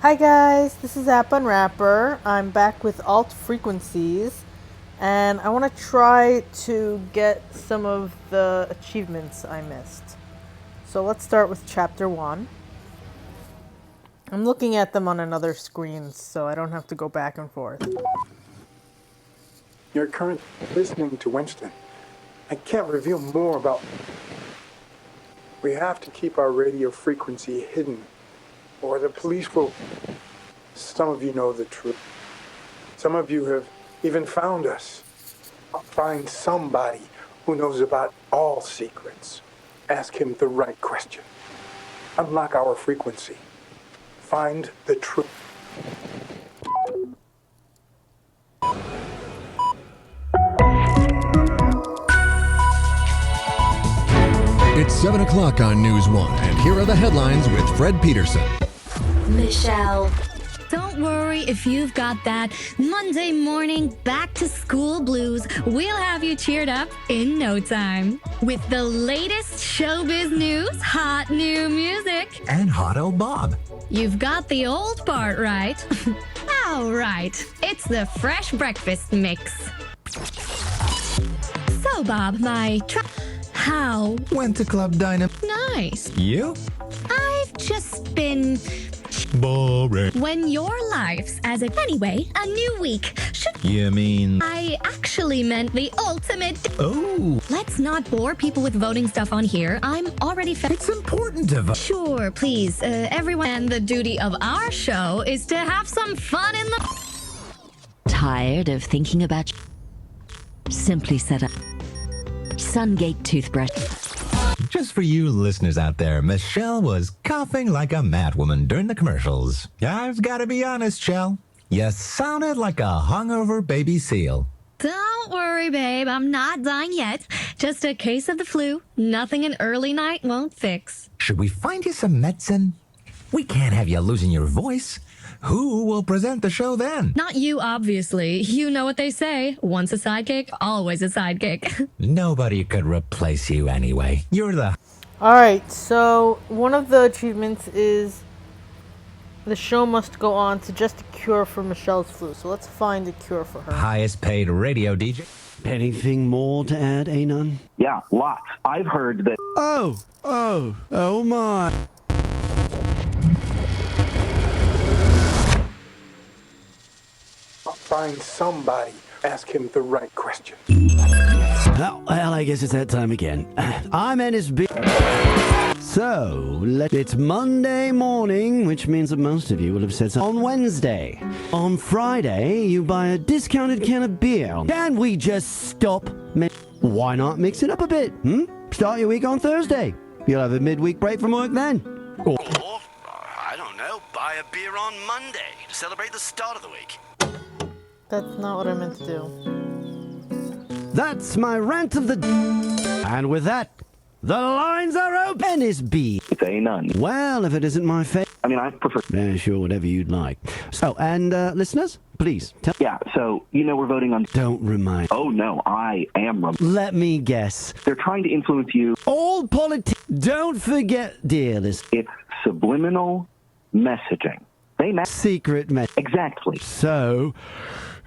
Hi guys, this is App Unwrapper. I'm back with alt frequencies and I want to try to get some of the achievements I missed. So let's start with chapter 1. I'm looking at them on another screen so I don't have to go back and forth. You're currently listening to Winston. I can't reveal more about... We have to keep our radio frequency hidden, or the police will... Some of you know the truth. Some of you have even found us. Find somebody who knows about all secrets. Ask him the right question. Unlock our frequency. Find the truth. It's 7 o'clock on News 1, and here are the headlines with Fred Peterson. Michelle. Don't worry if you've got that Monday morning back to school blues. We'll have you cheered up in no time. With the latest showbiz news, hot new music, And Hot old Bob. you've got the old part right. All right, it's the fresh breakfast mix. So, Bob, how Went to Club Dynam. nice. You? I've just been... Boring. When your life's as a... Anyway, a new week. You mean... I actually meant the ultimate... Oh, Let's not bore people with voting stuff on here. I'm already... it's important to vote. Sure, please, everyone. And the duty of our show is to have some fun in the... Tired of thinking about Simply set up Sungate toothbrush. Just for you listeners out there, Michelle was coughing like a madwoman during the commercials. I've got to be honest, Shell. You sounded like a hungover baby seal. Don't worry, babe. I'm not dying yet. Just a case of the flu. Nothing an early night won't fix. Should we find you some medicine? We can't have you losing your voice. Who will present the show then? Not you, obviously. You know what they say. Once a sidekick, always a sidekick. Nobody could replace you anyway. You're the... Alright, so one of the achievements is the show must go on to just a cure for Michelle's flu. So let's find a cure for her. highest paid radio DJ. Anything more to add, Anon? Yeah, lots. I've heard that. Oh my. Find somebody. Ask him the right question. Well, I guess it's that time again. I'm NSB. So, it's Monday morning, which means that most of you will have said something. On Wednesday. On Friday, you buy a discounted can of beer. Can we just stop? Why not mix it up a bit? Start your week on Thursday. You'll have a midweek break from work then. Or, I don't know, buy a beer on Monday to celebrate the start of the week. That's not what I meant to do. That's my rant of the... And with that, the lines are open. NSB. It's a none. Well, if it isn't my favorite... I mean, I prefer. Sure, whatever you'd like. So, and listeners, please, tell... Yeah, so, we're voting on. Don't remind... Oh, no, I am. Let me guess. They're trying to influence you. All politics... Don't forget, dear listeners... It's subliminal messaging. Secret message. Exactly. So...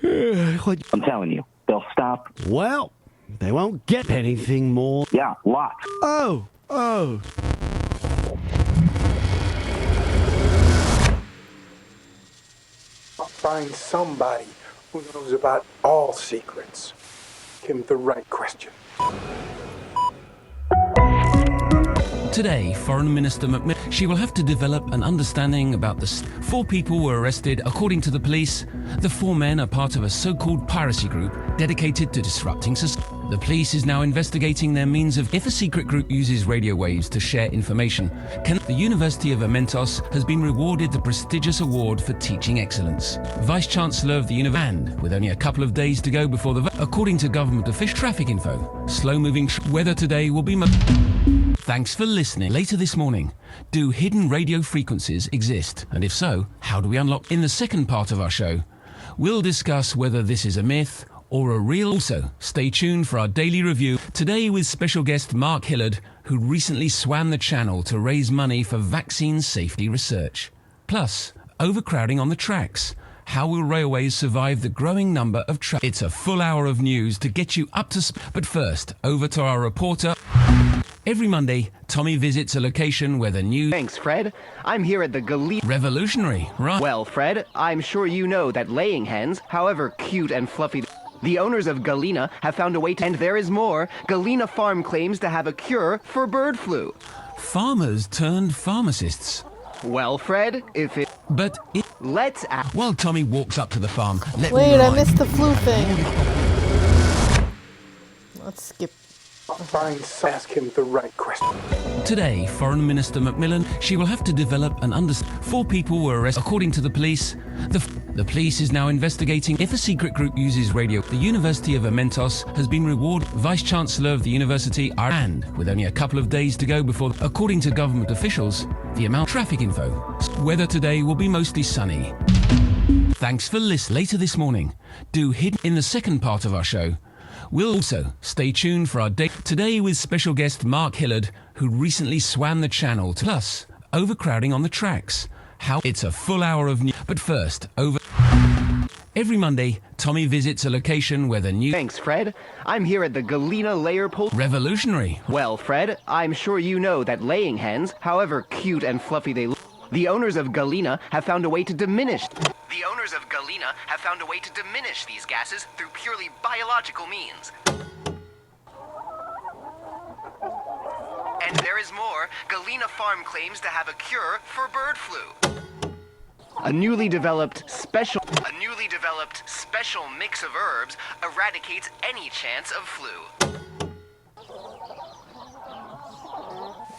I'm telling you, they'll stop. Well, they won't get anything more. Yeah, lots. Oh. Find somebody who knows about all secrets. Ask him the right question. Today, Foreign Minister she will have to develop an understanding about the 4 people were arrested. According to the police, the 4 men are part of a so-called piracy group dedicated to disrupting society. The police is now investigating their means of if a secret group uses radio waves to share information. The University of Amentos has been rewarded the prestigious award for teaching excellence. Vice-Chancellor of the University, with only a couple of days to go before the vote. According to government official traffic info, slow-moving weather today will be... Thanks for listening. Later this morning, do hidden radio frequencies exist? And if so, how do we unlock? In the second part of our show, we'll discuss whether this is a myth or a real... Also, stay tuned for our daily review, today with special guest Mark Hillard, who recently swam the channel to raise money for vaccine safety research. Plus, overcrowding on the tracks. How will railways survive the growing number of It's a full hour of news to get you up to But first, over to our reporter. Every Monday, Tommy visits a location where the news... Thanks, Fred. I'm here at the Revolutionary, right? Well, Fred, I'm sure you know that laying hens, however cute and fluffy... The owners of Galena have found a way to... And there is more. Galena Farm claims to have a cure for bird flu. Farmers turned pharmacists. Well, Fred, if it... But it... Let's... While Tommy walks up to the farm... Wait, I missed the flu thing. Let's skip. Fine, ask him the right question. Today, Foreign Minister Macmillan, she will have to develop an understanding. 4 people were arrested. According to the police, the police is now investigating if a secret group uses radio. The University of Amentos has been rewarded. Vice-Chancellor of the university, and with only a couple of days to go before, according to government officials, the amount traffic info. Weather today will be mostly sunny. Thanks for listening. Later this morning, do hidden in the second part of our show. We'll also stay tuned for our day today with special guest Mark Hillard, who recently swam the channel to us, overcrowding on the tracks. How it's a full hour of news. But first, every Monday, Tommy visits a location where the new... Thanks, Fred. I'm here at the Galena Layer Revolutionary. Well, Fred, I'm sure you know that laying hens, however cute and fluffy they look... The owners of Galena have found a way to diminish... The owners of Galena have found a way to diminish these gases through purely biological means. And there is more. Galena Farm claims to have a cure for bird flu. A newly developed special mix of herbs eradicates any chance of flu.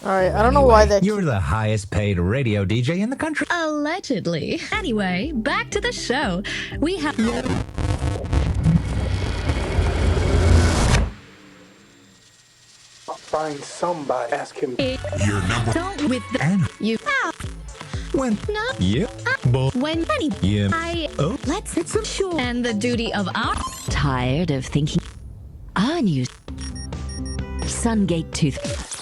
Alright, I don't know why that... You're the highest paid radio DJ in the country. Allegedly. Anyway, back to the show. We have... Find somebody, ask him. Your number. Don't with the... And You... when... No. You... When... Any... You... I... Oh. Let's... It's a sure. And the duty of our... Tired of thinking? Our new Sungate tooth.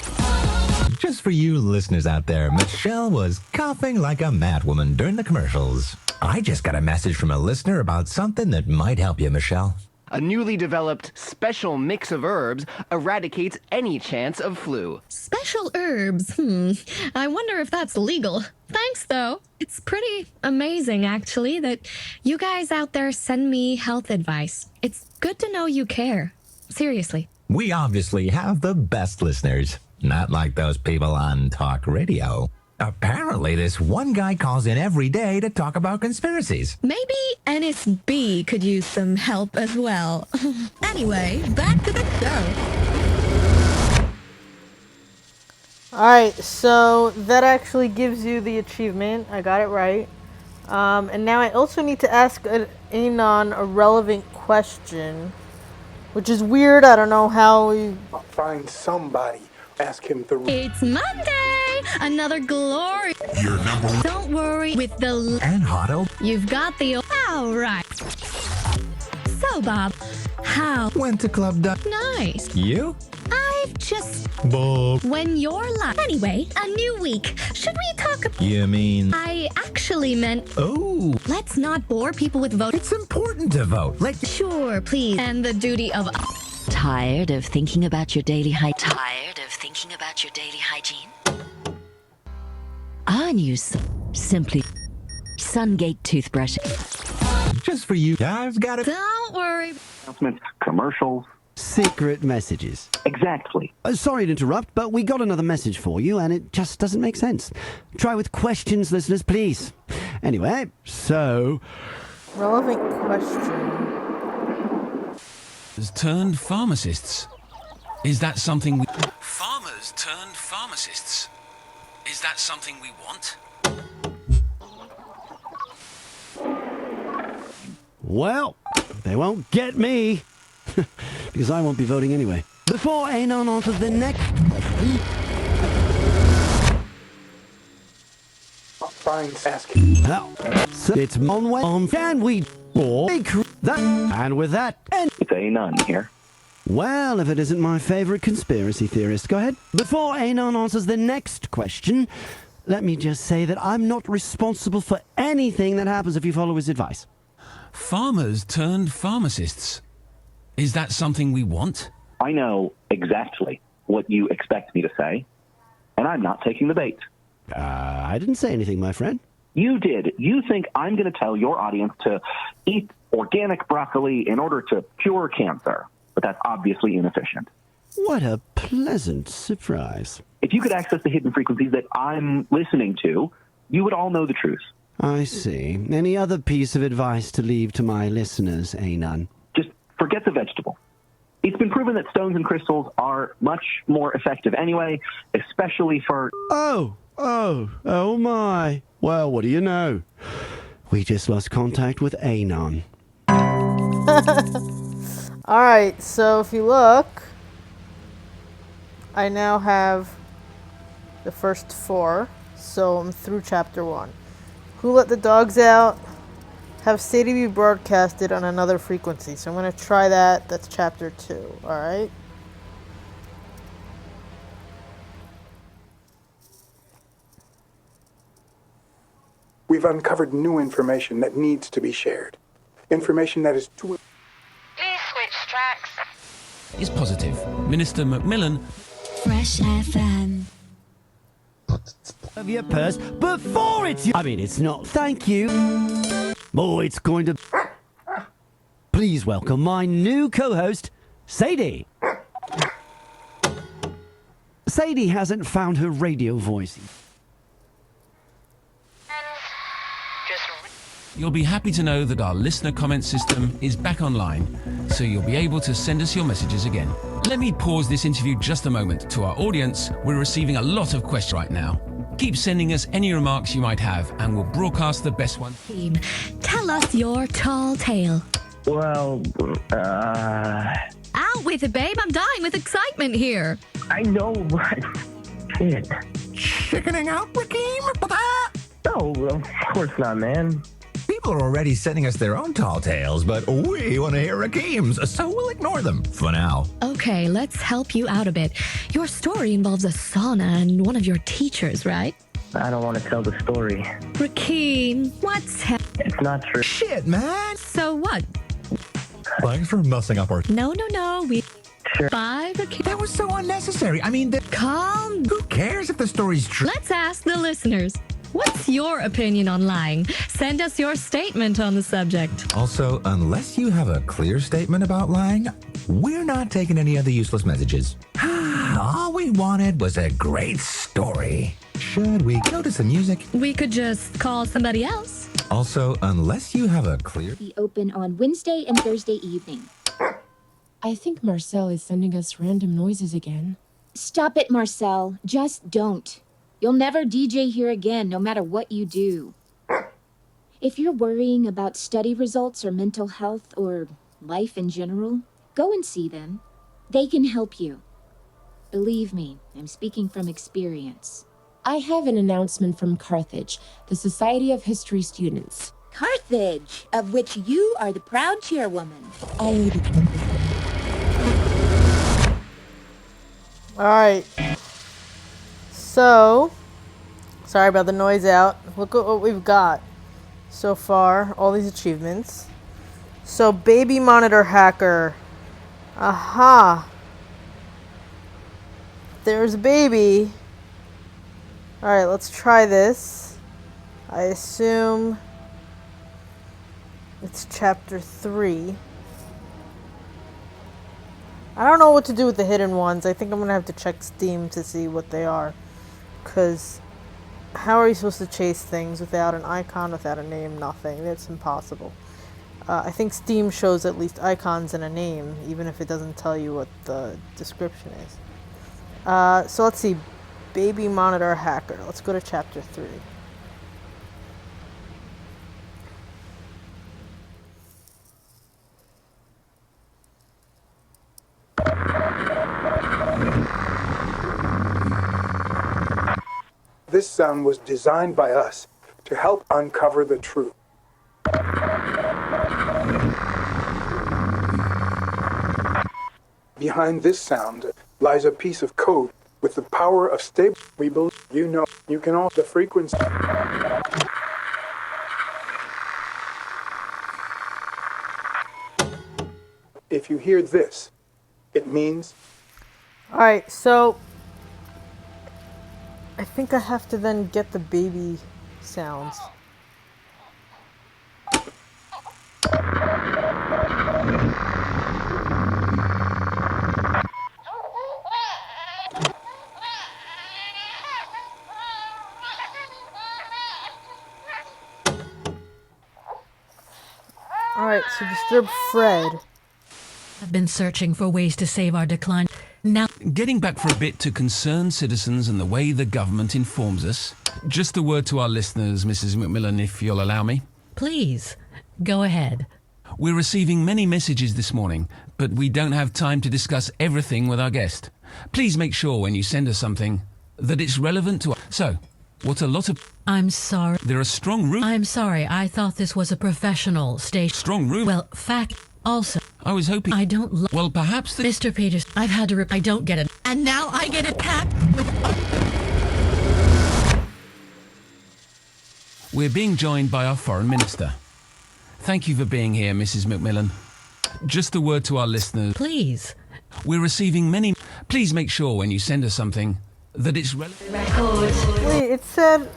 Just for you listeners out there, Michelle was coughing like a madwoman during the commercials. I just got a message from a listener about something that might help you, Michelle. A newly developed special mix of herbs eradicates any chance of flu. Special herbs. I wonder if that's legal. Thanks, though. It's pretty amazing, actually, that you guys out there send me health advice. It's good to know you care. Seriously. We obviously have the best listeners. Not like those people on talk radio. Apparently, this one guy calls in every day to talk about conspiracies. Maybe NSB could use some help as well. Anyway, back to the show. Alright, so that actually gives you the achievement. I got it right. And now I also need to ask Anon a relevant question, which is weird. I don't know how we... Find somebody. Ask him the... It's Monday! Another glory... Your number. Don't worry with the... And Hotto. You've got the... All right. So, Bob, how... Went to Club Duck. Nice. You? I've just... Bob. When you're live... Anyway, a new week. Should we talk... You mean... I actually meant... Oh. Let's not bore people with voting. It's important to vote. Sure, please. And the duty of... Tired of thinking about your daily hygiene? Tired of thinking about your daily hygiene? Our new Simply Sungate toothbrush. Just for you. I've got it. Don't worry. Announcements, commercials. Secret messages. Exactly. Sorry to interrupt, but we got another message for you, and it just doesn't make sense. Try with questions, listeners, please. Anyway, so... Relevant question. Has turned pharmacists. Is that something we... Farmers turned pharmacists. Is that something we want? Well, they won't get me. Because I won't be voting anyway. Before Anon on to the next... Find, ask him. So it's on can we... Or... That... And with that... And It's Anon here. well, if it isn't my favorite conspiracy theorist, go ahead. Before Anon answers the next question, Let me just say that I'm not responsible for anything that happens if you follow his advice. Farmers turned pharmacists. Is that something we want? I know exactly what you expect me to say, and I'm not taking the bait. I didn't say anything, my friend. You did. You think I'm going to tell your audience to eat organic broccoli in order to cure cancer, but that's obviously inefficient. What a pleasant surprise. If you could access the hidden frequencies that I'm listening to, you would all know the truth. I see. Any other piece of advice to leave to my listeners, Anon? Just forget the vegetable. It's been proven that stones and crystals are much more effective anyway, especially for... Oh my. Well, what do you know? We just lost contact with Anon. Alright, so if you look, I now have the first 4, so I'm through chapter 1. Who Let the Dogs Out? Have Sadie be broadcasted on another frequency. So I'm going to try that. That's chapter 2. Alright. We've uncovered new information that needs to be shared. Information that is too... Please switch tracks. Is positive. Minister Macmillan. Fresh FM. Of your purse before it's... I mean, it's not. Thank you. Oh, it's going to... Please welcome my new co-host, Sadie. Sadie hasn't found her radio voice. You'll be happy to know that our listener comment system is back online, so you'll be able to send us your messages again. Let me pause this interview just a moment. To our audience, we're receiving a lot of questions right now. Keep sending us any remarks you might have, and we'll broadcast the best one. Tell us your tall tale. Well, Out with it, babe. I'm dying with excitement here. I know, but... Shit. Chickening out, Rakeem? No, of course not, man. People are already sending us their own tall tales, but we want to hear Rakeem's, so we'll ignore them for now. Okay, let's help you out a bit. Your story involves a sauna and one of your teachers, right? I don't want to tell the story. Rakeem, what's It's not true. Shit, man! So what? Thanks for messing up our... No, we... Sure. Bye, Rakeem. That was so unnecessary. I mean, Calm. who cares if the story's true? Let's ask the listeners. What's your opinion on lying? Send us your statement on the subject. Also, unless you have a clear statement about lying, we're not taking any other useless messages. All we wanted was a great story. Should we go to some music? We could just call somebody else. Also, unless you have a clear... Be open on Wednesday and Thursday evening. I think Marcel is sending us random noises again. Stop it, Marcel. Just don't. You'll never DJ here again, no matter what you do. If you're worrying about study results or mental health or life in general, go and see them. They can help you. Believe me, I'm speaking from experience. I have an announcement from Carthage, the Society of History Students. Carthage, of which you are the proud chairwoman. Alright. So, sorry about the noise out. Look at what we've got so far. All these achievements. So, baby monitor hacker. Aha. There's a baby. Alright, let's try this. I assume it's chapter 3. I don't know what to do with the hidden ones. I think I'm going to have to check Steam to see what they are. Because how are you supposed to chase things without an icon, without a name, nothing? That's impossible. I think Steam shows at least icons and a name, even if it doesn't tell you what the description is. So let's see. Baby monitor hacker. Let's go to chapter 3. This sound was designed by us to help uncover the truth. Behind this sound lies a piece of code With the power of stable, we believe you know you can alter the frequency. If you hear this, it means... Alright, so I think I have to then get the baby sounds. Alright, so disturb Fred. I've been searching for ways to save our decline. Now, getting back for a bit to concerned citizens and the way the government informs us. Just a word to our listeners, Mrs. McMillan, if you'll allow me. Please, go ahead. We're receiving many messages this morning, but we don't have time to discuss everything with our guest. Please make sure when you send us something that it's relevant to us. So, what a lot of... I'm sorry. There are strong rules. I'm sorry. I thought this was a professional station. Strong rules. Well, fact. Also, I was hoping... I don't... Well, perhaps the... Mr. Peters, I've had to... I don't get it. And now I get it packed with... We're being joined by our foreign minister. Thank you for being here, Mrs. McMillan. Just a word to our listeners. Please. We're receiving many... Please make sure when you send us something that it's relevant. Wait, it said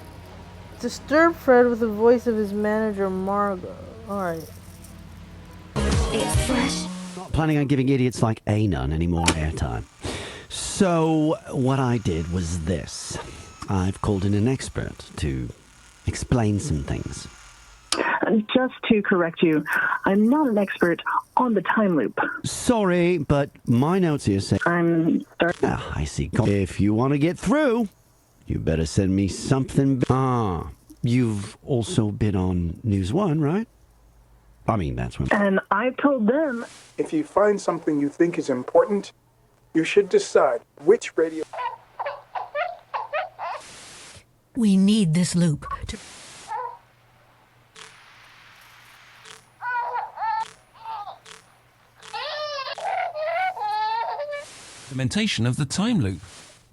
disturb Fred with the voice of his manager, Margot. Alright. Not planning on giving idiots like Anon any more airtime. So, what I did was this. I've called in an expert to explain some things. Just to correct you, I'm not an expert on the time loop. Sorry, but my notes here say... I'm sorry. Ah, I see. If you want to get through, you better send me something... You've also been on News 1, right? I mean, that's when... And I've told them... If you find something you think is important, you should decide which radio... We need this loop to... Implementation of the time loop.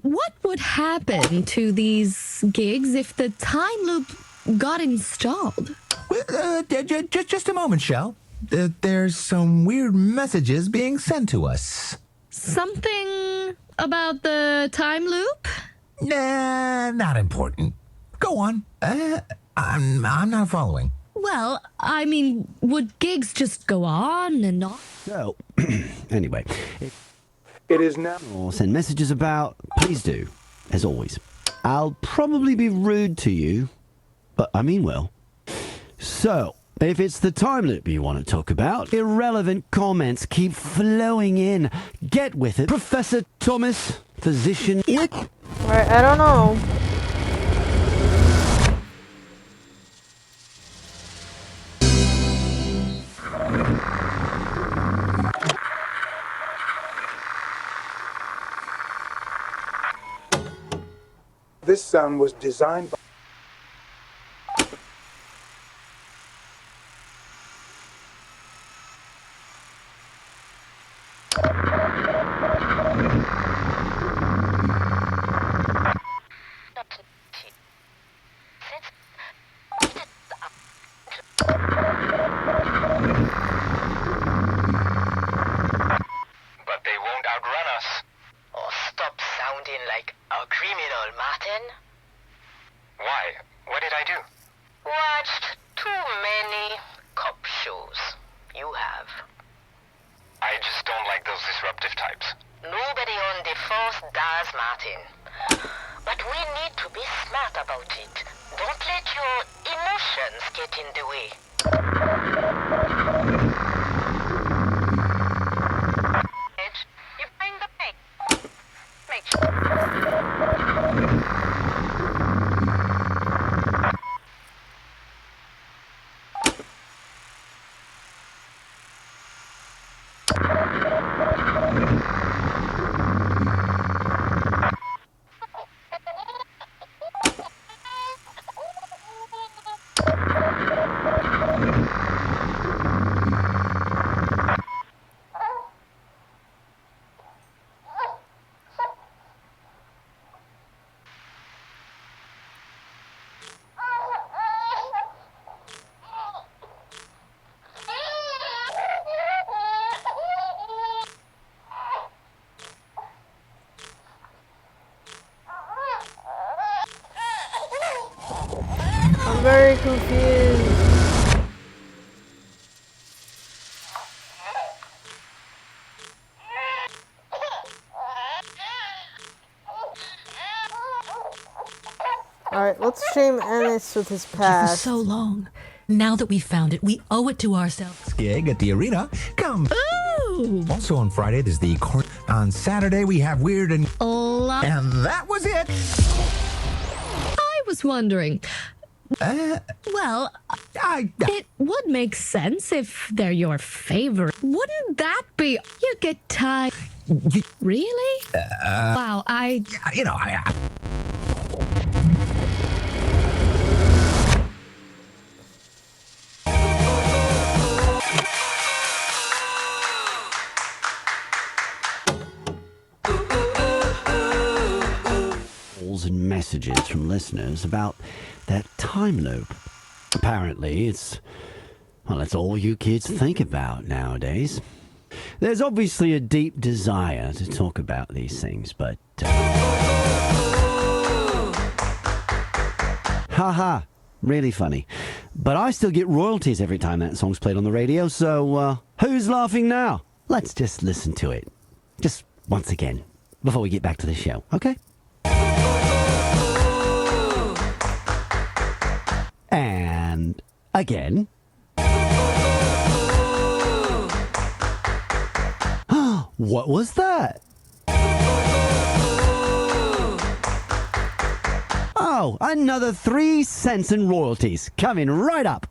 What would happen to these gigs if the time loop got installed? Just a moment, Shell. There's some weird messages being sent to us. Something about the time loop? Nah, not important. Go on. I'm not following. Well, I mean, would gigs just go on and on? So, anyway... It is now... Or send messages about, please do, as always. I'll probably be rude to you, but I mean well. So, if it's the time loop you want to talk about, irrelevant comments keep flowing in. Get with it. Professor Thomas, physician... Alright, I don't know. This sound was designed by... very confused. Alright, let's shame Ennis with his For past. so long. Now that we've found it, we owe it to ourselves. Gig at the arena. Come. Ooh! Also on Friday, there's the on Saturday, we have Weird and... And that was it! I was wondering. Well, it would make sense if they're your favorite. Wouldn't that be? You get tired. Really? Wow, You know, Calls and messages from listeners about that time loop. Apparently, it's all you kids think about nowadays. There's obviously a deep desire to talk about these things, but... Haha, really funny. But I still get royalties every time that song's played on the radio, so who's laughing now? Let's just listen to it. Just once again, before we get back to the show, okay? And again. What was that? Oh, another 3 cents in royalties coming right up.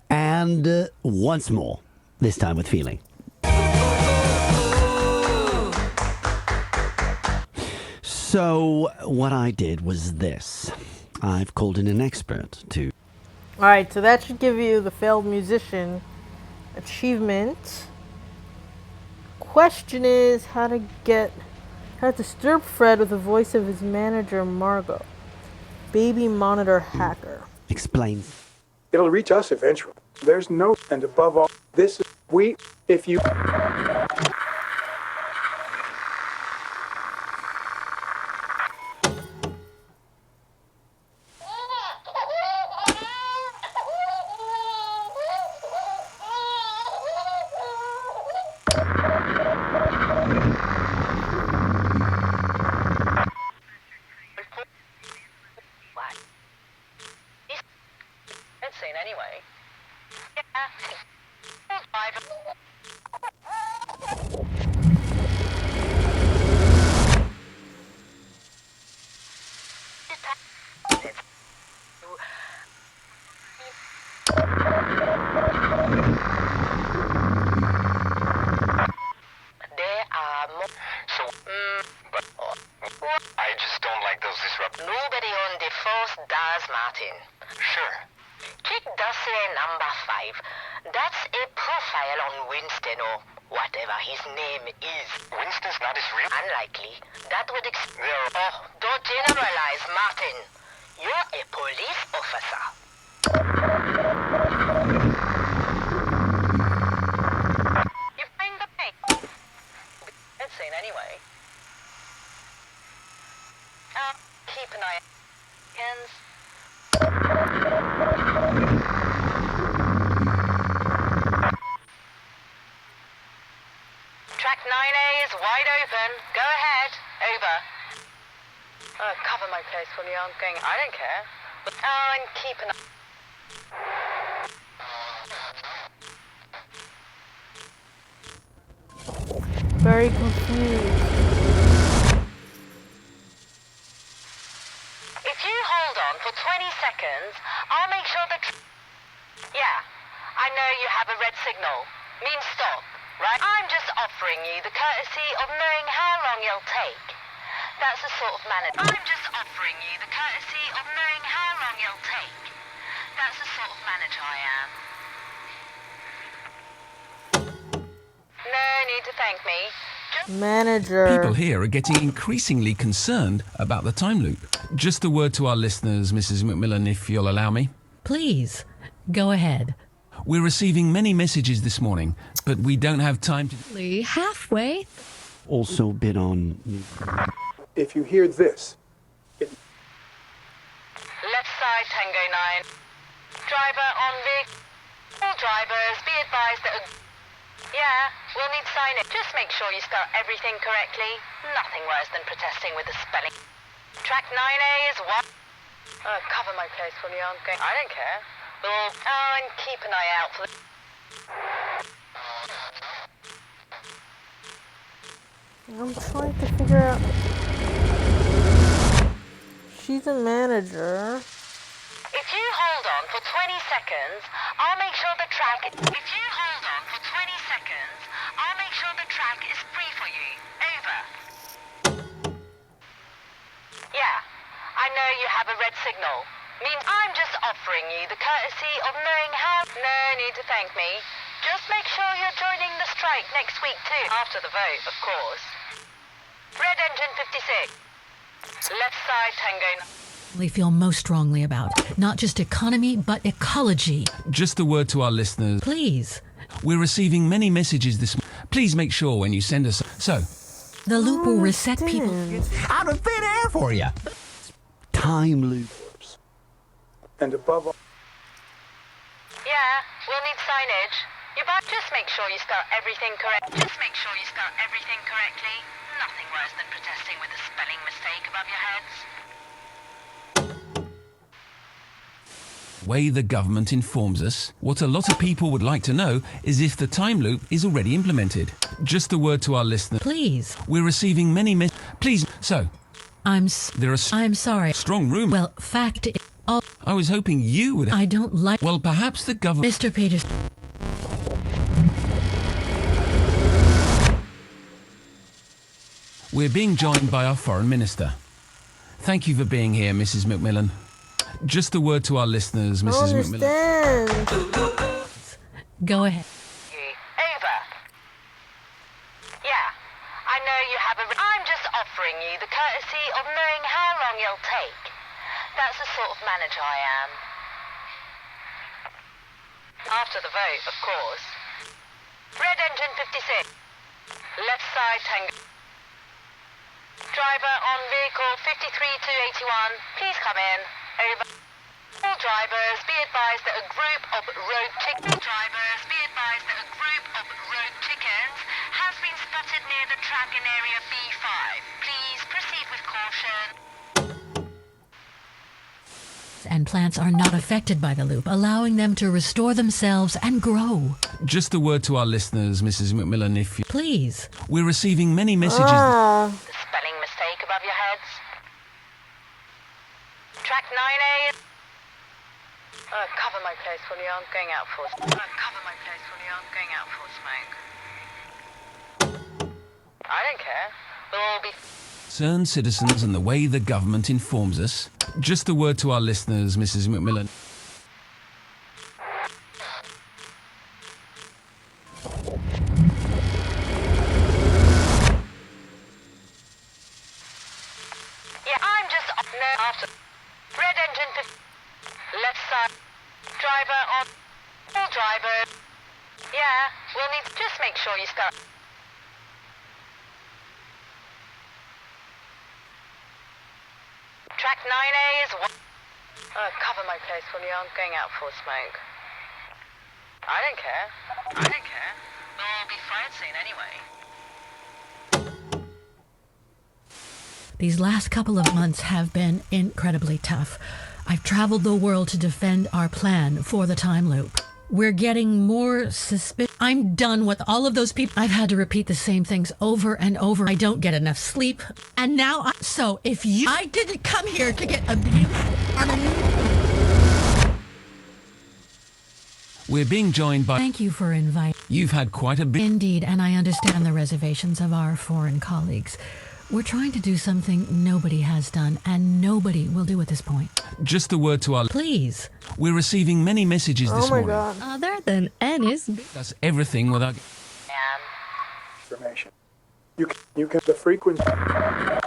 And once more, this time with feeling. So what I did was this. I've called in an expert to... Alright, so that should give you the failed musician achievement. Question is how to disturb Fred with the voice of his manager Margot. Baby monitor hacker. Explain. It'll reach us eventually. There's no, and above all, this is if you... Anyway. I just don't like those disruptors. Nobody on the force does, Martin. Sure. Check dossier number 5. That's a profile on Winston or whatever his name is. Winston's not his real... Unlikely. That would Oh, don't generalize, Martin. You're a police officer. You find the bank. It's seen anyway. Keep an eye. Hands. Track 9A is wide open. Go ahead. Over. Cover my place for me. I'm going. I don't care. And keep an eye. Very confused. If you hold on for 20 seconds, I'll make sure that... Yeah, I know you have a red signal. Means stop, right? I'm just offering you the courtesy of knowing how long you'll take. That's the sort of manager... I'm just offering you the courtesy of knowing how long you'll take. That's the sort of manager I am. No need to thank me. Manager. People here are getting increasingly concerned about the time loop. Just a word to our listeners, Mrs. McMillan, if you'll allow me. Please, go ahead. We're receiving many messages this morning, but we don't have time to... Halfway. Also been on... If you hear this, side Tango 9. Driver on vehicle. All drivers, be advised that... Yeah, we'll need signage. Just make sure you spell everything correctly. Nothing worse than protesting with the spelling. Track 9A is what? Cover my place for the ongoing. I don't care. We'll... Oh, and keep an eye out for the... I'm trying to figure out... She's a manager. If you hold on for 20 seconds, I'll make sure the track... If you hold on for 20 seconds, I'll make sure the track is free for you. Over. Yeah, I know you have a red signal. Means I'm just offering you the courtesy of knowing how... No need to thank me. Just make sure you're joining the strike next week too. After the vote, of course. Red engine 56. Left side Tango... We feel most strongly about not just economy, but ecology. Just a word to our listeners. Please. We're receiving many messages this morning. Please make sure when you send us... So... The loop will reset people... Out of thin air for you. Time loops. And above all... Yeah, we'll need signage. You better just make sure you spell everything correct. Just make sure you spell everything correctly. Nothing worse than protesting with a spelling mistake above your heads. Way the government informs us, what a lot of people would like to know is if the time loop is already implemented. Just a word to our listeners. Please. We're receiving many Please. So. I'm sorry. Strong room. Well, fact... I was hoping you would... I don't like... Well, perhaps the government... Mr. Peters... We're being joined by our foreign minister. Thank you for being here, Mrs. Macmillan. Just a word to our listeners, Mrs. Macmillan. Go ahead. Over. Yeah, I know you have a... I'm just offering you the courtesy of knowing how long you'll take. That's the sort of manager I am. After the vote, of course. Red engine 56. Left side Tango. Driver on vehicle 53281, please come in. Over. All drivers, be advised that a group of rogue chickens... Drivers, be advised that a group of rogue chickens has been spotted near the track in area B5. Please proceed with caution. And plants are not affected by the loop, allowing them to restore themselves and grow. Just a word to our listeners, Mrs. Macmillan, if you... Please. We're receiving many messages... The spelling mistake above your heads. Track 9A... cover my place for the aren't going out for... cover my place for the aren't going out for smoke. I don't care. We'll all be... Concerned citizens and the way the government informs us. Just a word to our listeners, Mrs. Macmillan. Yeah, I'm just... No, after... Red engine... Left side... Driver on... All drivers... Yeah, we'll need... Just make sure you start... Track 9A is... cover my place for the aren't going out for smoke. I don't care. I don't care. We'll all be fired soon anyway. These last couple of months have been incredibly tough. I've traveled the world to defend our plan for the time loop. We're getting more suspicious. I'm done with all of those people. I've had to repeat the same things over and over. I don't get enough sleep. And now so if you... I didn't come here to get abused. We're being joined by... Thank you for inviting... You've had quite a bit... Indeed, and I understand the reservations of our foreign colleagues. We're trying to do something nobody has done, and nobody will do at this point. Just a word to our... Please. We're receiving many messages this morning. God. Other than Ennis... That's everything without... Information. You can the frequency... I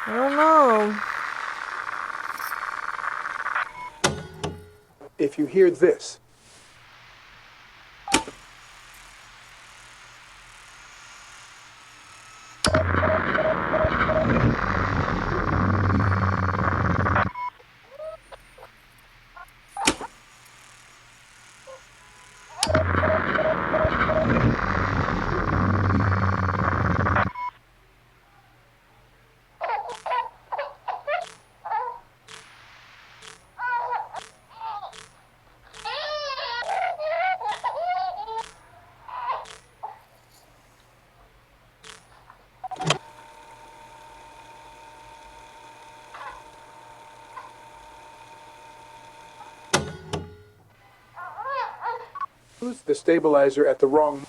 don't know. If you hear this... the stabilizer at the wrong...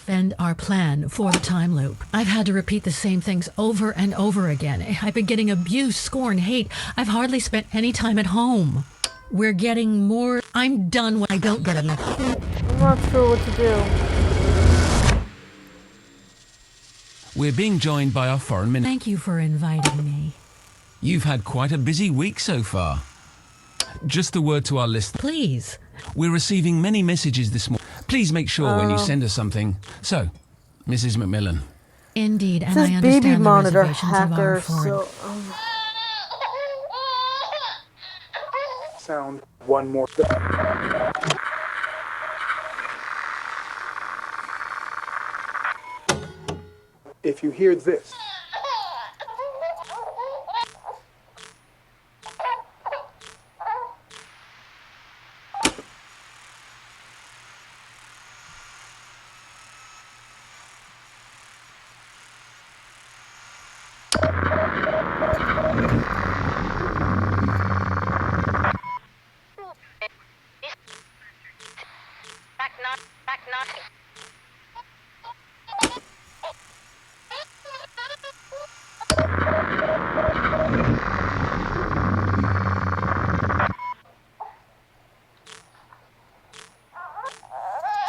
Defend our plan for the time loop. I've had to repeat the same things over and over again. I've been getting abuse, scorn, hate. I've hardly spent any time at home. We're getting more... I'm done when I don't get enough. I'm not sure what to do. We're being joined by our foreign minister. Thank you for inviting me. You've had quite a busy week so far. Just a word to our listeners. Please. We're receiving many messages this morning. Please make sure when you send us something. So, Mrs. McMillan. Indeed, and This I baby understand the monitor reservations of our hacker, foreign... Sound one more... If you hear this...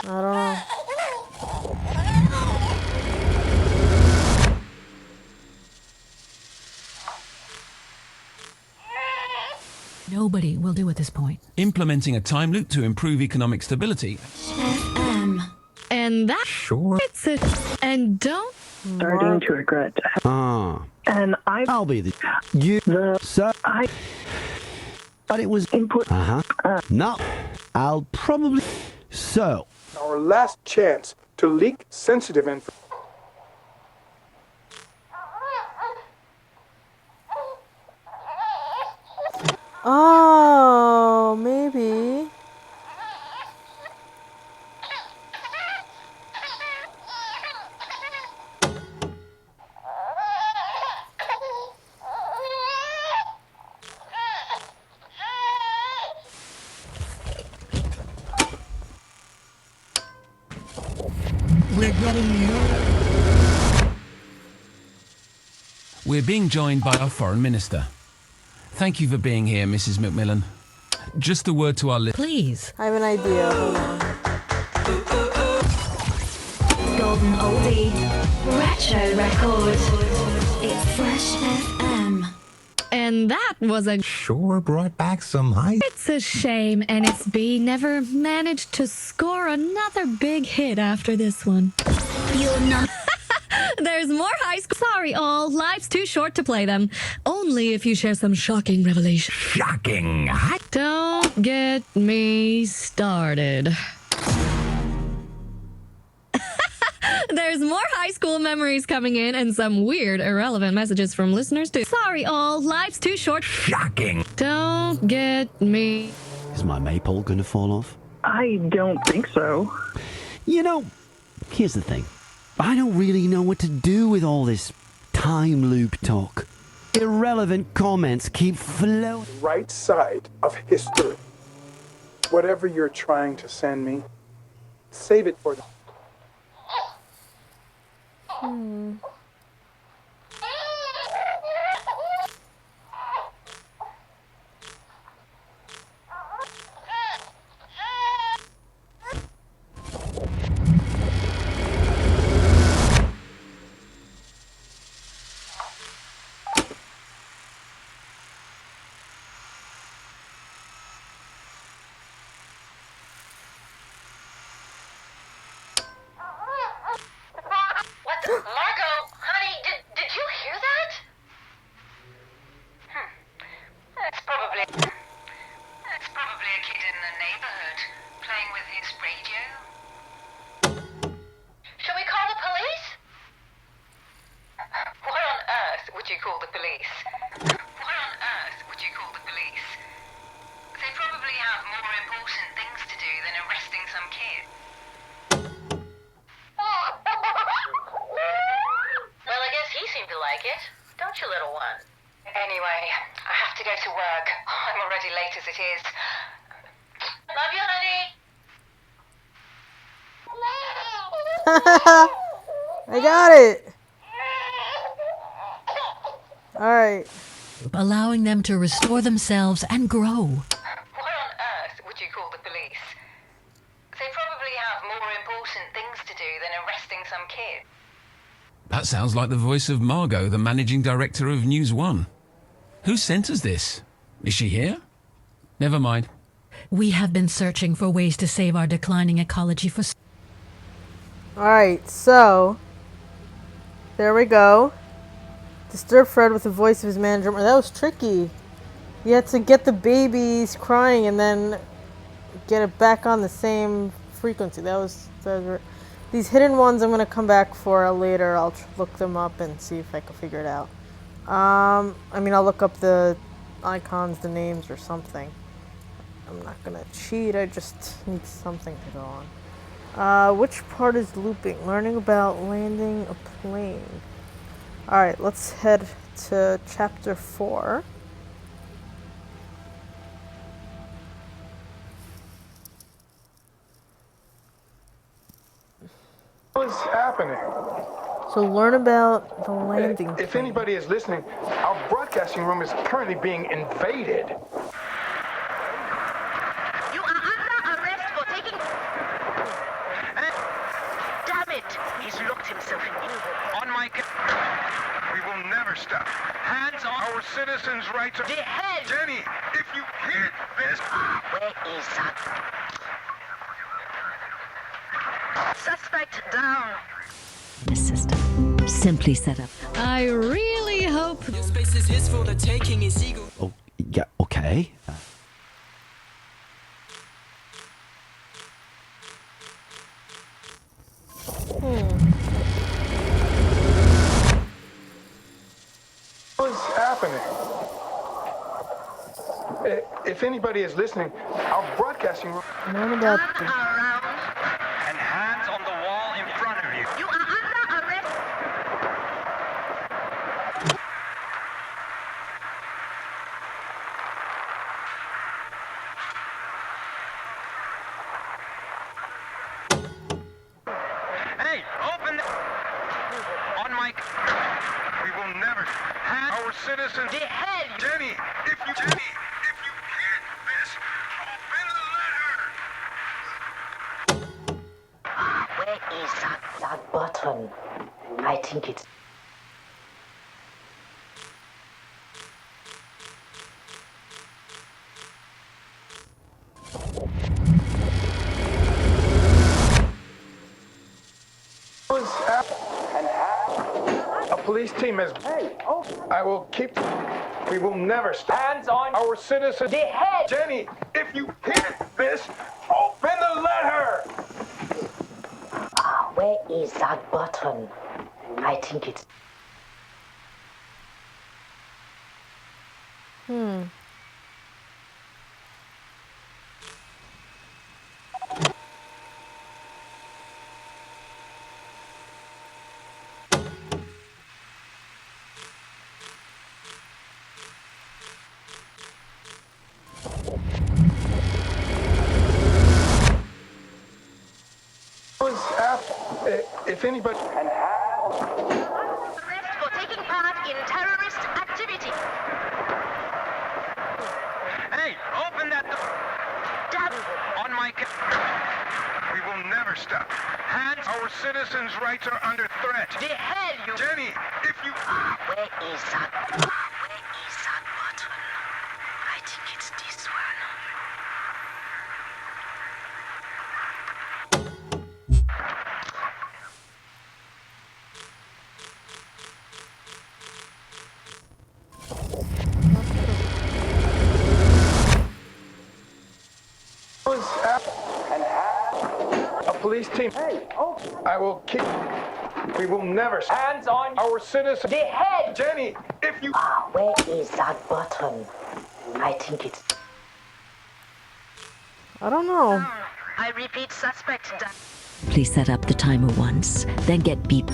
I don't know. Nobody will do at this point. Implementing a time loop to improve economic stability. And that Sure. it's it. And don't Starting to regret. And I'll be the... You... The... So... I... But it was... Input. No. I'll probably... So... Our last chance to leak sensitive information. Oh, maybe. We're being joined by our foreign minister. Thank you for being here, Mrs. McMillan. Just a word to our listeners. Please. I have an idea. Hold on. Golden oldie. Retro record. It's Fresh FM. and that was a Sure brought back some hype. It's a shame NSB never managed to score another big hit after this one. You're not. There's more high school. Sorry, all. Life's too short to play them. Only if you share some shocking revelation. Shocking. Don't get me started. There's more high school memories coming in and some weird, irrelevant messages from listeners too. Sorry, all. Life's too short. Shocking. Don't get me. Is my maypole gonna fall off? I don't think so. You know, here's the thing. I don't really know what to do with all this time loop talk. Irrelevant comments keep floating. Right side of history. Whatever you're trying to send me, save it for the... What the? Margot, honey, did you hear that? That's probably a kid in the neighborhood playing with his radio. Should we call the police? What on earth would you call the police? What on earth would you call the police? They probably have more important things to do than arresting some kid. Well, I guess he seemed to like it. Don't you, little one? Anyway, I have to go to work. I'm already late as it is. Love you, honey. I got it. All right. allowing them to restore themselves and grow. What on earth would you call the police? They probably have more important things to do than arresting some kid. That sounds like the voice of Margot, the managing director of News One. Who sent us this? Is she here? Never mind. We have been searching for ways to save our declining ecology for... Alright, so there we go. Disturb Fred with the voice of his manager. That was tricky. You had to get the babies crying and then get it back on the same frequency. That was these hidden ones I'm going to come back for later. I'll look them up and see if I can figure it out. I mean, I'll look up the icons, the names, or something. I'm not going to cheat. I just need something to go on. Which part is looping? Learning about landing a plane. Alright, let's head to chapter 4. What's happening? So learn about the landing plane. If anybody is listening, our broadcasting room is currently being invaded. You are under arrest for taking... Damn it! He's locked himself in. On my... We will never stop. Hands on our citizens' rights. The head! Jenny, if you hit this... Where is that? Suspect down. The system simply set up. I really hope... Your space is his for the taking, is ego. Oh, yeah, okay. What's happening? If anybody is listening, our broadcasting room... Learn about the... And hands on the wall in front of you. You are under arrest. Hey, open the... On my... We will never... Hand our citizens... The head! Jenny, if you hit this, open the letter! Where is that button? I think it's... What's happening? A police team has... Hey, oh! I will keep... We will never stop. Hands on our citizens. The head! Jenny, if you hit this, open the letter! Where is that button? I think it's... What's happening? If anybody... Arrest for taking part in terrorist activity. Hey, open that door! Damn. On my... We will never stop. Hands... Our citizens' rights are under threat. The head, you... Jenny, if you... Where is that? Where is that button? I think it's this one. What's happening? A police team... Hey, oh! I will keep... We will never... Hands on our citizens... The head! Jenny, if you... Where is that button? I think it's... I don't know. I repeat, suspect down. Please set up the timer once, then get beep.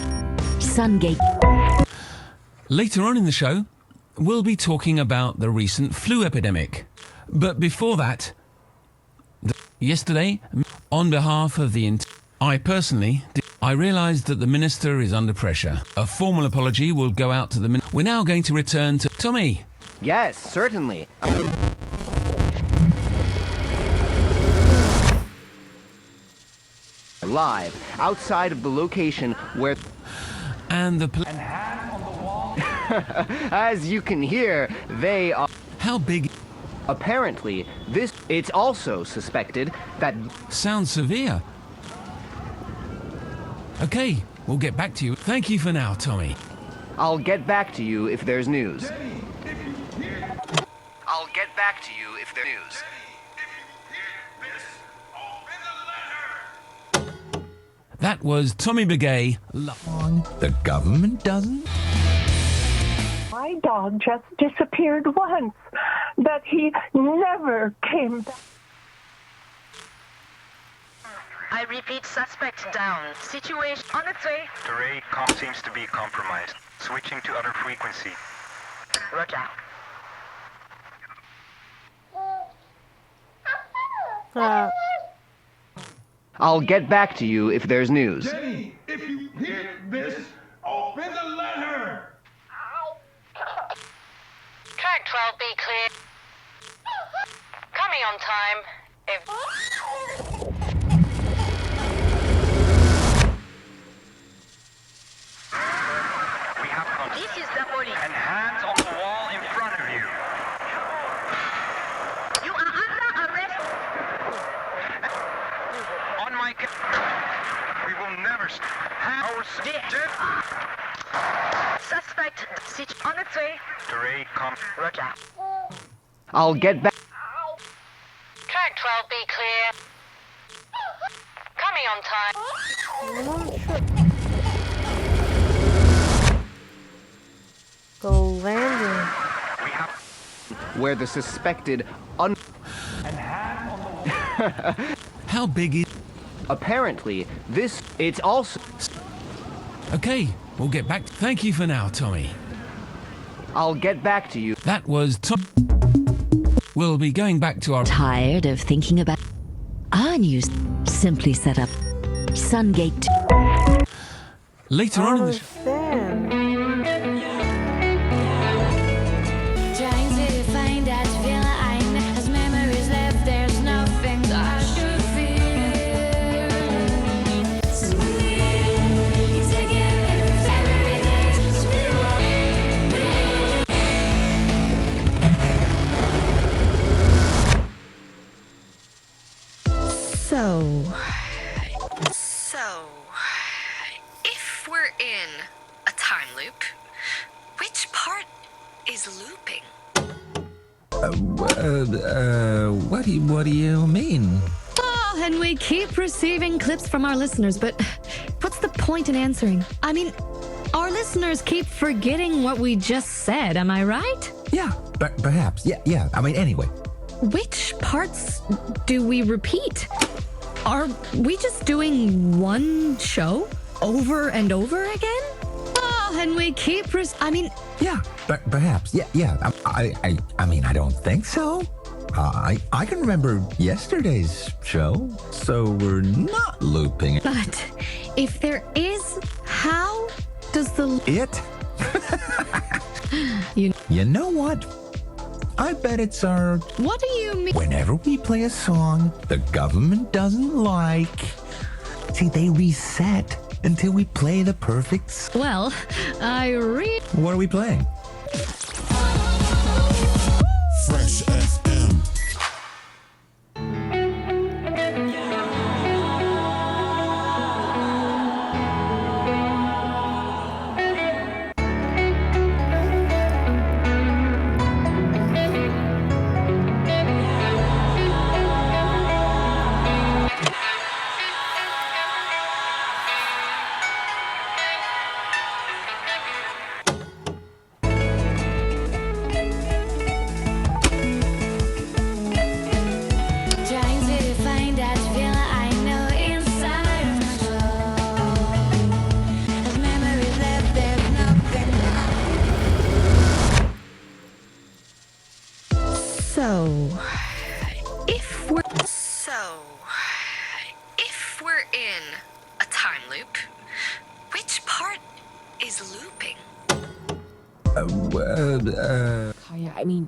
Sungate. Later on in the show, we'll be talking about the recent flu epidemic. But before that, yesterday, on behalf of the... I personally I realised that the minister is under pressure. A formal apology will go out to the minister. We're now going to return to Tommy. Yes, certainly. Live outside of the location where and the as you can hear, they are how big apparently it's also suspected that sounds severe. Okay, we'll get back to you. Thank you for now, Tommy. I'll get back to you if there's news. I'll get back to you if there's news. That was Tommy Begay. The government doesn't? My dog just disappeared once, but he never came back. I repeat, suspect down. Situation on its way. The ray seems to be compromised. Switching to other frequency. Roger. I'll get back to you if there's news. Jenny, if you hear this, open the letter. Track 12, be clear. Coming on time. We have This is the police. And hands on the wall in front of you. You are under arrest. On my we will never our Suspect on its way. The ray Roger. I'll get back. Track 12, be clear. Coming on time. The landing. Where the suspected How big is... Apparently, it's also... Okay, we'll get back. Thank you for now, Tommy. I'll get back to you. That was Tom. We'll be going back to our... Tired of thinking about... Our news simply set up Sungate. Later on in the show... Trying to find that feeling I miss. As memories left, there's nothing I should feel. It's again every So, if we're in a time loop, which part is looping? What do you mean? Oh, and we keep receiving clips from our listeners, but what's the point in answering? I mean, our listeners keep forgetting what we just said, am I right? Yeah, perhaps. Yeah. I mean, anyway. Which parts do we repeat? Are we just doing one show over and over again? Oh, and we keep Yeah, perhaps. Yeah. I mean, I don't think so. I can remember yesterday's show, so we're not looping. But if there is, how does the... It? You know what? I bet it's our... What do you mean? Whenever we play a song the government doesn't like, see, they reset until we play the perfect... Well, What are we playing? Fresh FM. is looping? Kaya,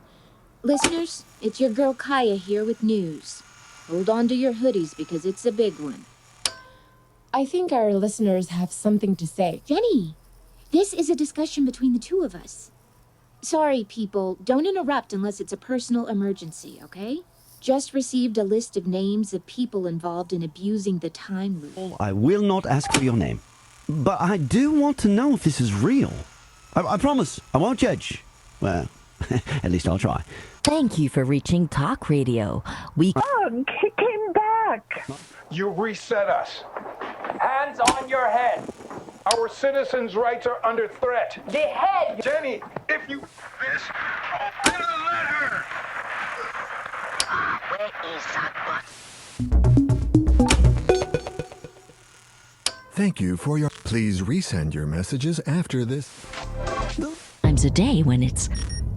listeners, it's your girl Kaya here with news. Hold on to your hoodies because it's a big one. I think our listeners have something to say. Jenny, this is a discussion between the two of us. Sorry, people, don't interrupt unless it's a personal emergency, okay? Just received a list of names of people involved in abusing the time loop. I will not ask for your name. But I do want to know if this is real. I promise, I won't judge. Well, at least I'll try. Thank you for reaching Talk Radio. He came back. You reset us. Hands on your head. Our citizens' rights are under threat. The head! Jenny, if you... This, open the letter! Where is that button? Thank you for your... Please resend your messages after this. Times a day when it's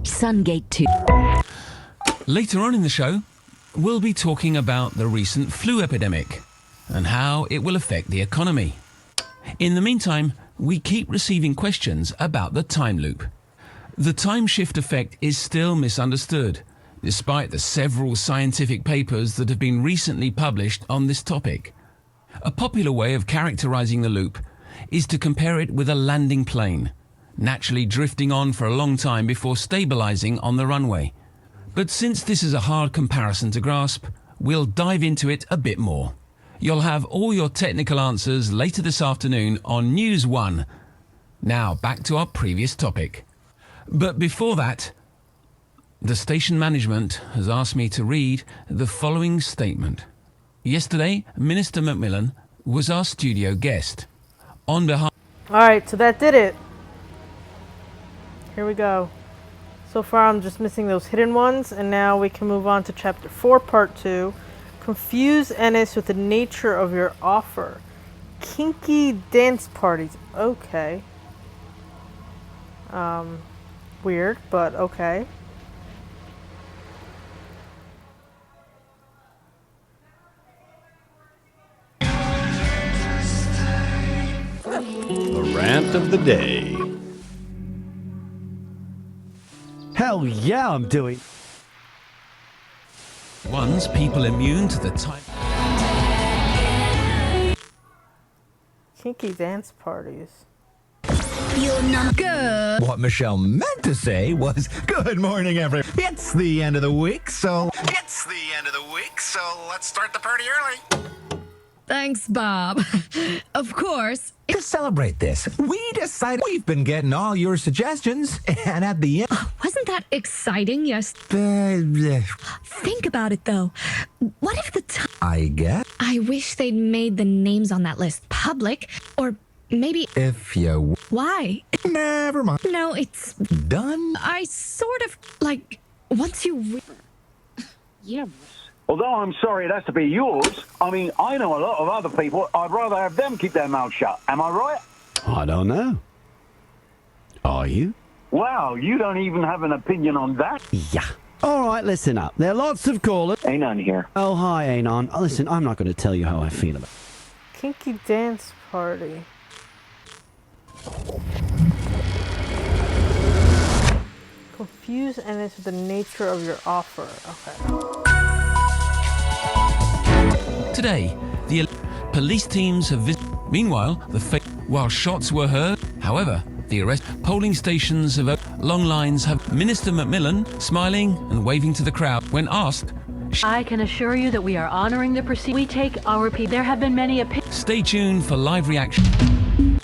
Sungate 2. Later on in the show, we'll be talking about the recent flu epidemic and how it will affect the economy. In the meantime, we keep receiving questions about the time loop. The time shift effect is still misunderstood, despite the several scientific papers that have been recently published on this topic. A popular way of characterizing the loop is to compare it with a landing plane, naturally drifting on for a long time before stabilizing on the runway. But since this is a hard comparison to grasp, we'll dive into it a bit more. You'll have all your technical answers later this afternoon on News 1. Now, back to our previous topic. But before that, the station management has asked me to read the following statement. Yesterday, Minister Macmillan was our studio guest. On behalf... Alright, so that did it. Here we go. So far I'm just missing those hidden ones, and now we can move on to Chapter 4, Part 2. Confuse Ennis with the nature of your offer. Kinky dance parties. Okay. Weird, but okay. The rant of the day. Hell yeah, I'm doing. One's people immune to the time... Kinky dance parties. You're not good. What Michelle meant to say was, good morning, everyone. It's the end of the week, so let's start the party early. Thanks, Bob. Of course. To celebrate this, we decided we've been getting all your suggestions, and at the end... Wasn't that exciting? Yes. Think about it, though. What if the I guess. I wish they'd made the names on that list public, or maybe... If you... Why? Never mind. No, it's... Done? I sort of, like, once you... Yeah. Although I'm sorry it has to be yours, I mean, I know a lot of other people. I'd rather have them keep their mouths shut. Am I right? I don't know. Are you? Wow, you don't even have an opinion on that? Yeah. All right, listen up. There are lots of callers. Anon here. Oh, hi, Anon. Listen, I'm not going to tell you how I feel about it. Kinky dance party. Confuse Ennis with the nature of your offer. Okay. Today, the police teams have visited. Meanwhile, while shots were heard, however, the arrest polling stations have long lines have Minister Macmillan smiling and waving to the crowd when asked. I can assure you that we are honoring the proceedings. We take our people. There have been many opinions. Stay tuned for live reaction.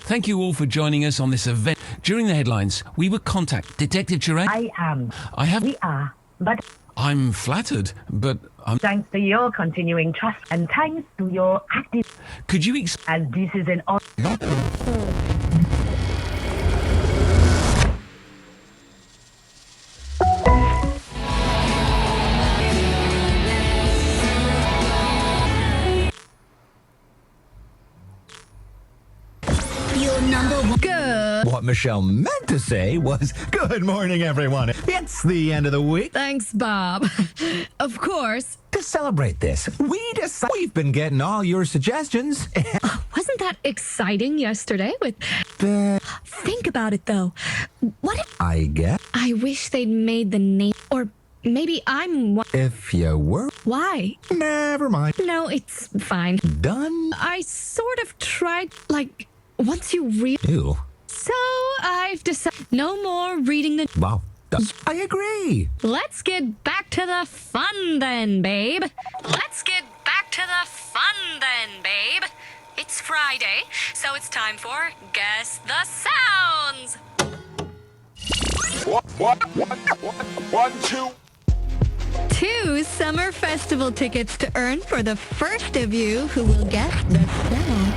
Thank you all for joining us on this event. During the headlines, we were contacted. Detective Chirag? I am. I have. We are. But I'm flattered, but I'm... Thanks to your continuing trust and thanks to your active... Could you as this is an... Not... You're number one. Good. What Michelle meant to say was, good morning, everyone. It's the end of the week. Thanks, Bob. Of course. To celebrate this, we decided we've been getting all your suggestions. Wasn't that exciting yesterday with... Think about it, though. What if I guess I wish they'd made the name, or maybe I'm one. if you were. Why? Never mind. No, it's fine. Done? I sort of tried, like, once you read. Ew. So I've decided no more reading the. Wow. I agree. Let's get back to the fun then, babe. Let's get back to the fun then, babe. It's Friday, so it's time for Guess the Sounds. One, two. 2 summer festival tickets to earn for the first of you who will guess the sound.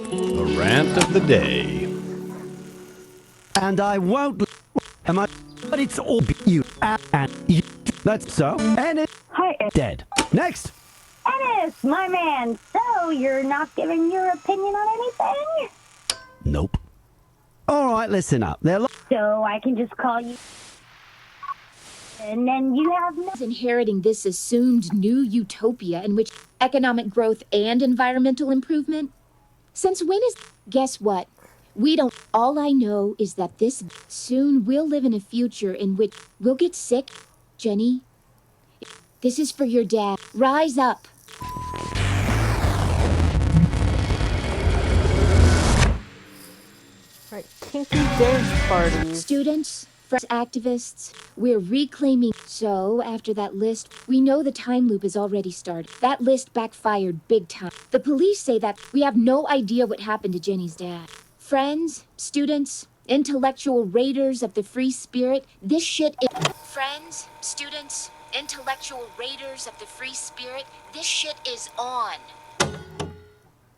The rant of the day. And I won't. Am I? But it's all you and you. That's so. And it's Hi, dead. Next. Ennis, my man. So you're not giving your opinion on anything? Nope. All right, listen up. So I can just call you. And then you have no. Inheriting this assumed new utopia in which economic growth and environmental improvement. Since when is. Guess what? We don't. All I know is that this soon we'll live in a future in which we'll get sick. Jenny, this is for your dad. Rise up. Right, kinky dance parties. Students, friends, activists, we're reclaiming. So, after that list, we know the time loop has already started. That list backfired big time. The police say that we have no idea what happened to Jenny's dad. Friends, students, intellectual raiders of the free spirit, this shit is. Friends, students, intellectual raiders of the free spirit, this shit is on.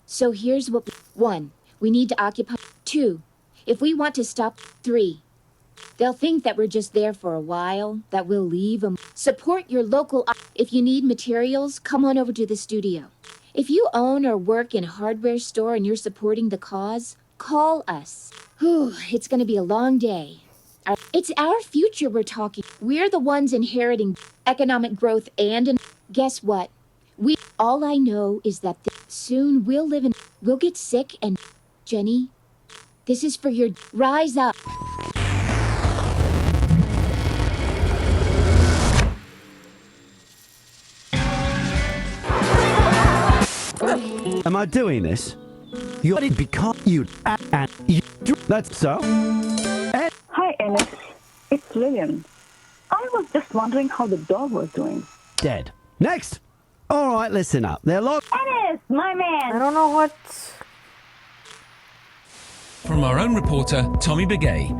So here's what. 1, we need to occupy. 2, if we want to stop. 3, they'll think that we're just there for a while, that we'll leave them. Support your local. If you need materials, come on over to the studio. If you own or work in a hardware store and you're supporting the cause, call us. Whew, it's going to be a long day. It's our future we're talking. We're the ones inheriting economic growth and guess what? All I know is that soon we'll live in. We'll get sick and. Jenny, this is for your. Rise up. Am I doing this? You're because you and you. That's so. And Hi, Ennis. It's Lillian. I was just wondering how the dog was doing. dead. Next. All right, listen up. They're locked. Ennis, my man. I don't know what. From our own reporter, Tommy Begay.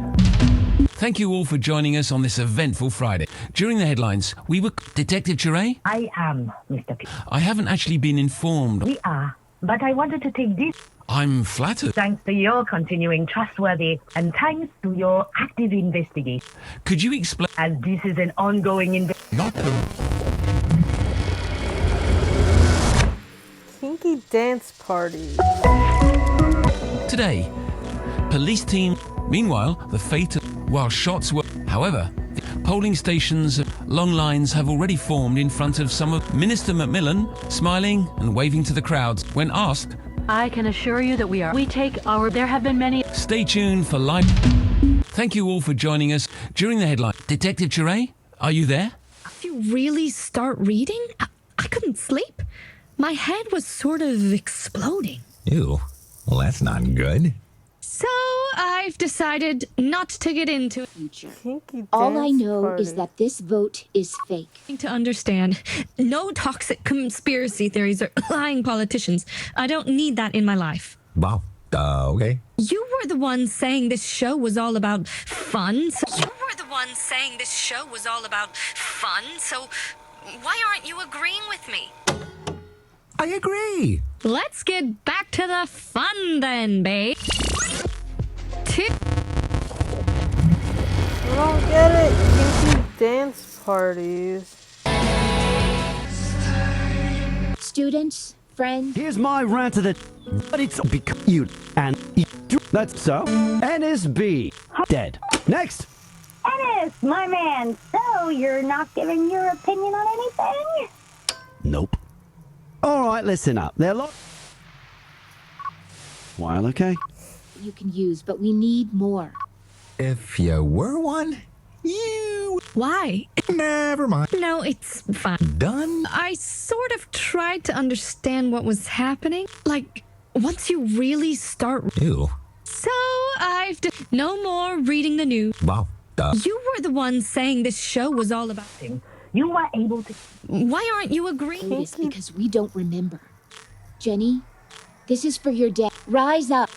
Thank you all for joining us on this eventful Friday. During the headlines, we were... Detective Chiray? I am, Mr. P. I haven't actually been informed. We are, but I wanted to take this. I'm flattered. Thanks to your continuing trustworthy and thanks to your active investigation. Could you explain... As this is an ongoing investigation. Not the... Kinky dance parties. Today, police team... Meanwhile, the fate of... While shots were... However, polling stations, long lines have already formed in front of some of Minister Macmillan, smiling and waving to the crowds. When asked... I can assure you that we take our... There have been many... Stay tuned for live... Thank you all for joining us during the headline. Detective Chiray, are you there? Did you really start reading? I couldn't sleep. My head was sort of exploding. Ew. Well, that's not good. So I've decided not to get into it. All I know is that this vote is fake. To understand, no toxic conspiracy theories or lying politicians. I don't need that in my life. Wow. Okay. You were the one saying this show was all about fun. So Why aren't you agreeing with me? I agree. Let's get back to the fun then, babe. I don't get it. Kinky dance parties. Students, friends. Here's my rant of the... But it's because you and you. That's so. NSB. Dead. Next. Ennis, my man. So you're not giving your opinion on anything? Nope. All right, listen up. There are lots. While okay. You can use, but we need more. If you were one, you... Why? Never mind. No, it's fine. Done? I sort of tried to understand what was happening. Like, once you really start... Ew. So, no more reading the news. Wow. You were the one saying this show was all about him. You weren't able to... Why aren't you agreeing? It's because we don't remember. Jenny, this is for your dad. Rise up.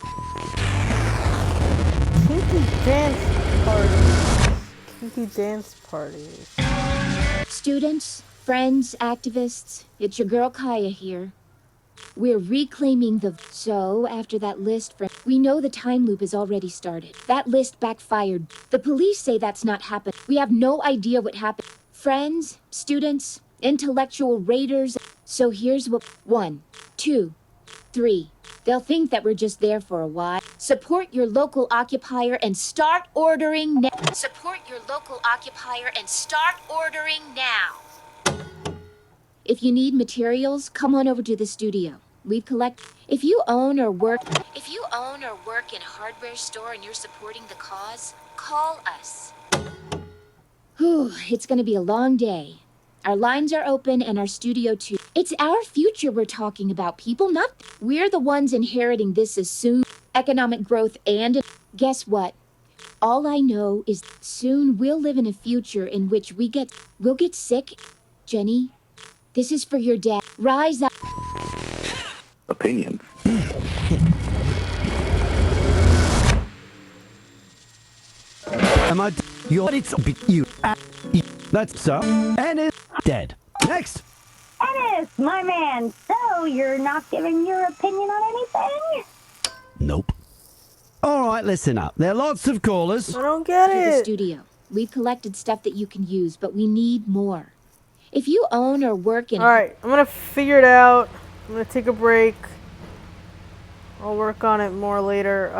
Kinky dance parties. Kinky dance parties. Students, friends, activists, it's your girl Kaya here. We're reclaiming the... So, after that list, we know the time loop has already started. That list backfired. The police say that's not happened. We have no idea what happened. Friends, students, intellectual raiders. So here's what... 1, 2, 3. They'll think that we're just there for a while. Support your local occupier and start ordering now. Support your local occupier and start ordering now. If you need materials, come on over to the studio. We've collected. If you own or work in a hardware store and you're supporting the cause, call us. Whew, it's gonna be a long day. Our lines are open and our studio too. It's our future we're talking about, people, not... We're the ones inheriting this as soon economic growth and... Guess what? All I know is soon we'll live in a future in which we'll get sick. Jenny, this is for your dad. Rise up. Opinion. Am I... It's... You... That's so... Ennis dead. Next. Ennis, my man, so you're not giving your opinion on anything? Nope. All right, listen up. There are lots of callers. I don't get To the it. studio. We've collected stuff that you can use, but we need more. If you own or work in... Alright, I'm gonna figure it out. I'm gonna take a break. I'll work on it more later.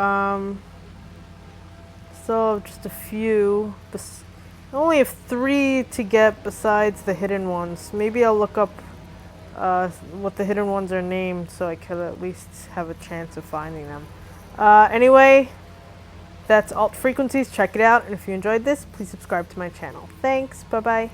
Still have just a few. I only have 3 to get besides the hidden ones. Maybe I'll look up what the hidden ones are named so I could at least have a chance of finding them. Anyway, that's Alt Frequencies. Check it out. And if you enjoyed this, please subscribe to my channel. Thanks. Bye-bye.